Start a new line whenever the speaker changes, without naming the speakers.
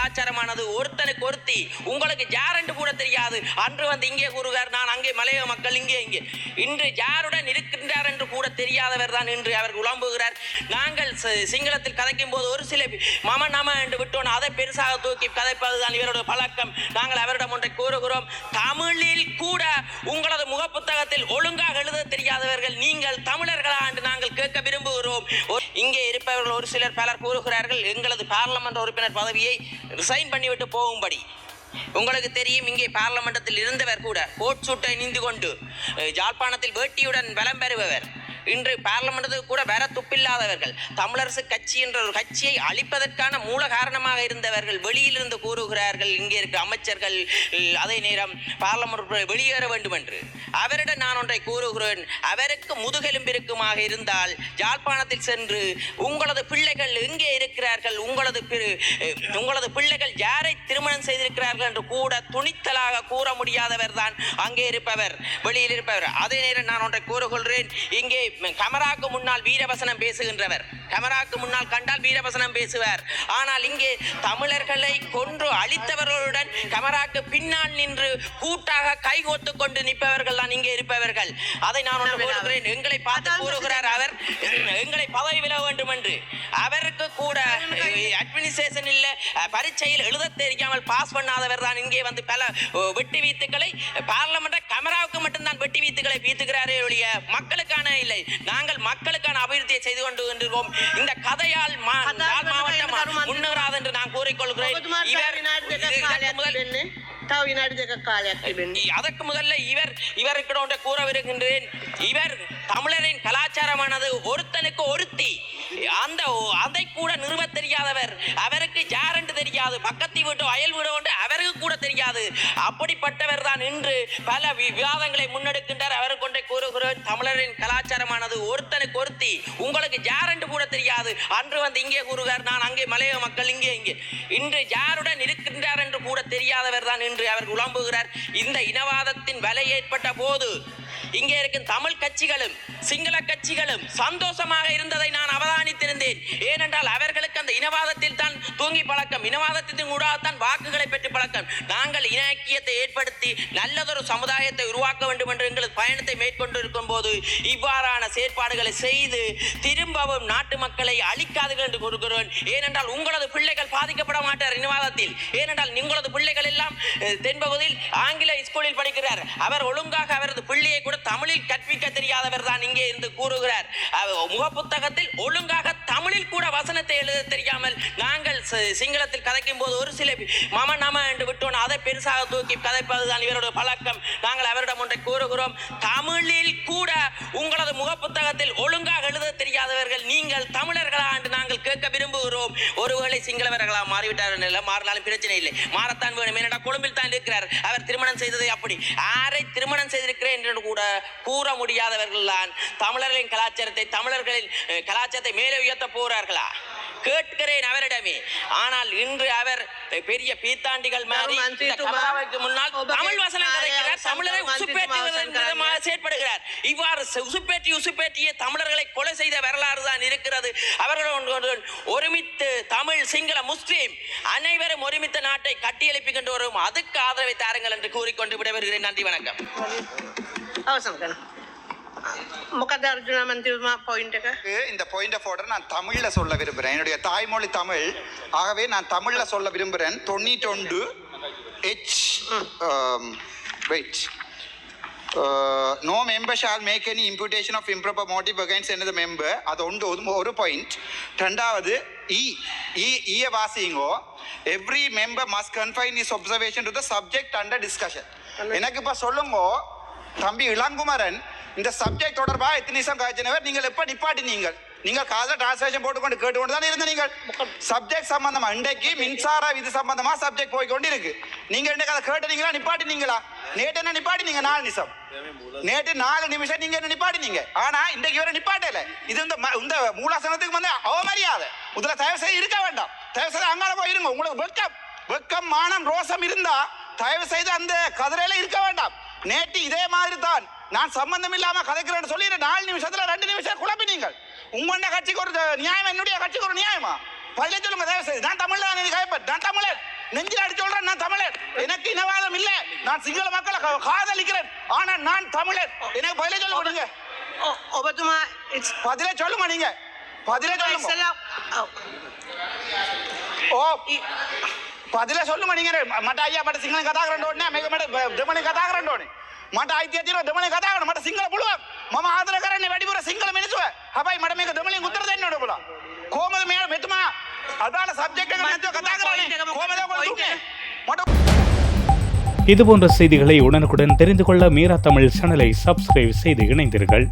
கலாச்சாரமானது ஒருத்தனுக்கு ஒருத்தி, உங்களுக்கு யாரென்று கூட தெரியாது. அன்று வந்து இங்கே கூறுகிறார், நான் அங்கே மலைய மக்கள் இங்கே இன்று யாருடன் இருக்கின்றார் என்று கூட தெரியாதவர் தான் இன்று அவர் உளம்புகிறார். நாங்கள் சிங்களத்தில் கதைக்கும் போது ஒரு சில மம நம என்று விட்டோம், அதை பெருசாக தூக்கி கதைப்பதுதான் இவருடைய பழக்கம். நாங்கள் அவரிடம் ஒன்றை கூறுகிறோம், தமிழில் கூட உங்களது முகப்புத்தகத்தில் ஒழுங்காக எழுத தெரியாதவர்கள் நீங்கள் தமிழர்களா என்று நாங்கள் கேட்க விரும்புகிறோம். இங்கே இருப்பவர்கள் ஒரு சிலர் பலர் கூறுகிறார்கள், எங்களது பார்லமெண்ட் உறுப்பினர் பதவியை ரிசைன் பண்ணிவிட்டு போகும்படி. உங்களுக்கு தெரியும், இங்கே பார்லமெண்டத்தில் இருந்தவர் கூட கோட் சூட்டை அணிந்து கொண்டு யாழ்ப்பாணத்தில் வேட்டியுடன் வலம் பெறுபவர் இன்று பார்லமெண்டத்துக்கு கூட வர துப்பில்லாதவர்கள். தமிழரசு கட்சி என்ற ஒரு கட்சியை அழிப்பதற்கான மூல காரணமாக இருந்தவர்கள் வெளியிலிருந்து கூறுகிறார்கள், இங்கே இருக்க அமைச்சர்கள் அதே நேரம் பார்லமெண்ட் வெளியேற வேண்டும் என்று. அவரிடம் நான் ஒன்றை கூறுகிறேன், அவருக்கு முதுகெலும்பிருக்குமாக இருந்தால் யாழ்ப்பாணத்தில் சென்று உங்களது பிள்ளைகள் எங்கே இருக்கிறார்கள், உங்களது பிள்ளைகள் யாரை திருமணம் செய்திருக்கிறார்கள் என்று கூட துணித்தலாக கூற முடியாதவர் தான் அங்கே இருப்பவர், வெளியில் இருப்பவர். அதே நேரம் நான் ஒன்றை கூறுகிறேன், இங்கே கமராக்கு முன்னால் வீரவசனம் பேசுகின்றவர், கமராக்கு முன்னால் கண்டால் வீரவசனம் பேசுவார். ஆனால் இங்கே தமிழர்களை கொன்று அழித்தவர்களுடன் கமராக்கு பின்னால் நின்று கூட்டாக கைகோத்து கொண்டு நிற்பவர்கள் தான் இங்கே இருப்பவர்கள். அதை நான் ஒன்று கூறுகிறேன், எங்களை பார்த்து கூறுகிறார் அவர் எங்களை பதவி விலக வேண்டும் என்று. அவருக்கு கூட அட்மினிஸ்ட்ரேஷன் இல்ல, பரீட்சையில் எழுத தெரியாமல் பாஸ் பண்ணாதவர் தான் இங்கே வந்து பல வெட்டி வீத்துக்களை பார்லமெண்ட் கமராவுக்கு மட்டும்தான் வெட்டி வீத்துக்களை வீத்துகிறாரே ஒழிய மக்களுக்கான இல்லை. நாங்கள் மக்களுக்கான அபிவிருத்தியை செய்து கொண்டிருக்கிறோம். இந்த கதையால் மாவட்டம் முன்னேறாது என்று நான் கூறிக்கொள்கிறேன். அதற்கு முதல்ல இவருக்கு கூற வருகின்றேன், இவர் தமிழரின் கலாச்சாரமானது ஒருத்தனுக்கு ஒருத்தி, அதை கூட நிறுவ தெரியாதவர். அவருக்கு யார் என்று தெரியாது, பக்கத்து வீட்டோ அயல் வீடோ என்று அவருக்கு கூட தெரியாது. அப்படிப்பட்டவர் தான் இன்று பல விவாதங்களை முன்னெடுக்கின்றார். அவர் கொண்டே கூறுகிறேன், தமிழரின் கலாச்சாரமானது ஒருத்தனுக்கு ஒருத்தி, உங்களுக்கு யார் என்று கூட தெரியாது. அன்று வந்து இங்கே கூறுகிறார், நான் அங்கே மலைய மக்கள் இங்கே இன்று யாருடன் இருக்கின்றார் என்று கூட தெரியாதவர் தான் இன்று அவர் உளம்புகிறார். இந்த இனவாதத்தின் வலை ஏற்பட்ட போது இங்கே இருக்கும் தமிழ் கட்சிகளும் சிங்கள கட்சிகளும் சந்தோஷமாக இருந்ததை நான் அவதானித்திருந்தேன். ஏனென்றால் அவர்களுக்கு அந்த இனவாதத்தில் தான் தூங்கி பழக்கம், இனவாதத்தின் ஊடாகத்தான் வாக்குகளை பெற்று பழக்கம். நாங்கள் இன ஐக்கியத்தை ஏற்படுத்தி நல்லதொரு சமுதாயத்தை உருவாக்க வேண்டும் என்று எங்களது பயணத்தை மேற்கொண்டிருக்கும் போது இவ்வாறான செயற்பாடுகளை செய்து திரும்பவும் நாட்டு மக்களை அழிக்காதுகள் என்று கூறுகிறேன். ஏனென்றால் உங்களது பிள்ளைகள் பாதிக்கப்பட மாட்டார் இனவாதத்தில். ஏனென்றால் உங்களது பிள்ளைகள் எல்லாம் தென்பகுதியில் ஆங்கில ஸ்கூலில் படிக்கிறார். அவர் ஒழுங்காக அவரது பிள்ளையை கூட தமிழில் கற்பிக்க தெரியாதவர் தான் இங்கே இருந்து கூறுகிறார். முகப்புத்தகத்தில் ஒழுங்காக தமிழில் கூட வசனத்தை எழுத தெரியாமல் நாங்கள் சிங்களத்தில் கதைக்கும் போது ஒரு சில மம நம என்று விட்டோம், அதை பெருசாக தூக்கி கதைப்பதுதான் இவருடைய பழக்கம். நாங்கள் அவரிடம் ஒன்றை கூறுகிறோம், தமிழில் கூட உங்களது முகப்புத்தகத்தில் ஒழுங்காக எழுத தெரியாதவர்கள் நீங்கள் தமிழர்களா என்று நாங்கள் கேட்க விரும்புகிறோம். ஒருவேளை சிங்களவர்களா மாறிவிட்டார்கள், மாறினாலும் பிரச்சனை இல்லை, மாறத்தான் வேணும். ஏனென்றா கொழும்பில் தான் இருக்கிறார், அவர் திருமணம் செய்ததை அப்படி யாரை திருமணம் செய்திருக்கிறேன் என்று கூட கூற முடியாதவர்கள் தான் தமிழர்களின் கலாச்சாரத்தை தமிழர்களின் கலாச்சாரத்தை மேலே உயர்த்த போகிறார்களா கேட்கிறேன் அவரிடமே. ஆனால் இன்று அவர் பெரிய பீத்தாண்டிகள் மாதிரி முன்னால் தமிழ் வசனம் கதைக்கிறார், தமிழரை உசுப்பேற்றுவதற்காக செயற்படுகிறார். இவ்வாறு உசுப்பேற்றிய தமிழர்களை கொலை செய்த வரலாறு தான் இருக்கிறது. அவர்கள் ஒருமித்து தமிழ் சிங்கள முஸ்லீம் அனைவரும் ஒருமித்த நாட்டை கட்டியெழுப்பிக் வரும், அதுக்கு ஆதரவை தாருங்கள் என்று கூறிக்கொண்டு விடைபெறுகிறேன். நன்றி, வணக்கம்.
මොකද අර්ජුන මන්ත්‍රීතුමා පොයින්ට් එක
இந்த பாயிண்ட் ஆஃப் ஆர்டர் நான் தமிழ்ல சொல்ல விரும்புறேன். என்னுடைய தாய்மொழி தமிழ், ஆகவே நான் தமிழ்ல சொல்ல விரும்புறேன். 91 H wait no member shall make any imputation of improper motive against another member. அது ஒரு பாயிண்ட். ரெண்டாவது ஈ வாசிங்கோ, every member must confine his observation to the subject under discussion. எனக்கு இப்ப சொல்லுங்க தம்பி இளங்குமரன், இந்த சப்ஜெக்ட் தொடர்பா எத்தனை நிமிஷம் காய்ச்சினவர் நீங்கள் எப்ப நிப்பாட்டினீங்க? நீங்கள் காதல டிரான்ஸ்லேஷன் போட்டுக்கொண்டு கேட்டுக்கொண்டு தானே இருந்த நீங்கள் சப்ஜெக்ட் சம்பந்தமா. இன்றைக்கு மின்சார விதி சம்பந்தமா சப்ஜெக்ட் போய்கொண்டு இருக்கு. நீங்க இன்னைக்கு அதை கேட்டுனீங்களா நிப்பாட்டினீங்களா? நேற்று என்ன நிப்பாட்டினீங்க? 4 நிமிஷம். நேற்று 4 நிமிஷம் நீங்க என்ன நிப்பாட்டினீங்க. ஆனா இன்றைக்கு வரை நிப்பாட்டல. இது இந்த மூலாசனத்துக்கு வந்து அவமரியாதை. முதல்ல தயவு செய்து இருக்க வேண்டாம். தயவு செய்து அங்கால போய் இருங்க. உங்களுக்கு வெக்கம் மானம் ரோசம் இருந்தா தயவு செய்து அந்த கதிரையில இருக்க வேண்டாம். நேற்று இதே மாதிரி தான் நான் சம்பந்தம் இல்லாம கதைக்கிறேன்னு சொல்லி 4 நிமிஷத்துல 2 நிமிஷம் குழப்பினீங்க. உங்களோட கட்சிக்கு ஒரு நியாயம், என்னுடைய கட்சிக்கு ஒரு நியாயமா? பதிலே சொல்லுங்க தயவு செய்து. நான் தமிழ்ல கதைப்பேன், நான் தமிழன்.
நெஞ்சில் அடிச்சு சொல்றேன், நான் தமிழர். எனக்கு இனவாதம் இல்ல. நான் சிங்கள மக்களை காதலிக்கிறேன். ஆனா நான் தமிழர். எனக்கு பதிலே சொல்ல மாட்டீங்க.
ඔබතුමා
பதிலே சொல்லுமா நீங்க? பதிலே சொல்லுங்க.
ඉස්සලා
ஓ பதிலே சொல்லுமா நீங்க? මට අයියා මට සිංහලෙන් කතා කරන්න ඕනේ නැහැ. මේක මට දෙමළෙන් කතා කරන්න ඕනේ. මට අයිතිය තියෙනවා දෙමළෙන් කතා කරන්න. මට සිංහල පුළුවන්. මම ආදර කරන්නේ වැඩිපුර සිංහල මිනිස්සුව. හැබැයි මට මේක දෙමළෙන් උත්තර දෙන්න ඕනේ ඔයගොල්ලෝ. කොහමද මෙයා මෙතුමා අදාළ සබ්ජෙක්ට් එක නැතුව කතා කරන්නේ? කොහමද ඔයගොල්ලෝ දුන්නේ? මට
இதுபோன்ற செய்திகளை உடனுக்குடன் தெரிந்து கொள்ள மீரா தமிழ் சேனலை சப்ஸ்கிரைப் செய்து இணைந்தீர்கள்.